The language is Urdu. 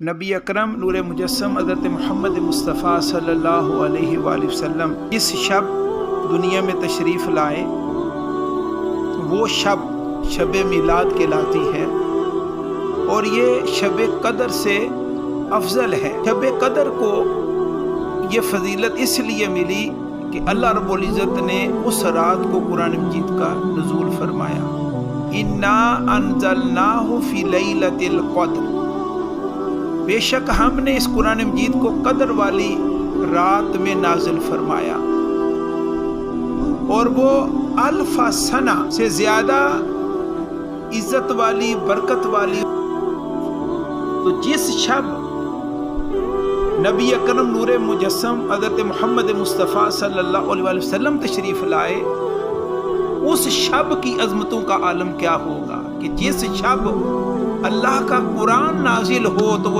نبی اکرم نور مجسم حضرت محمد مصطفیٰ صلی اللہ علیہ وآلہ وسلم جس شب دنیا میں تشریف لائے وہ شب میلاد کہلاتی ہے، اور یہ شب قدر سے افضل ہے۔ شب قدر کو یہ فضیلت اس لیے ملی کہ اللہ رب العزت نے اس رات کو قرآن مجید کا نزول فرمایا، اِنَّا أَنزَلْنَاهُ فِي لَيْلَةِ الْقَدْرِ، بے شک ہم نے اس قرآن مجید کو قدر والی رات میں نازل فرمایا، اور وہ الف سنہ سے زیادہ عزت والی برکت والی۔ تو جس شب نبی اکرم نور مجسم حضرت محمد مصطفیٰ صلی اللہ علیہ وسلم تشریف لائے، اس شب کی عظمتوں کا عالم کیا ہوگا کہ جس شب اللہ کا قرآن نازل ہو تو وہ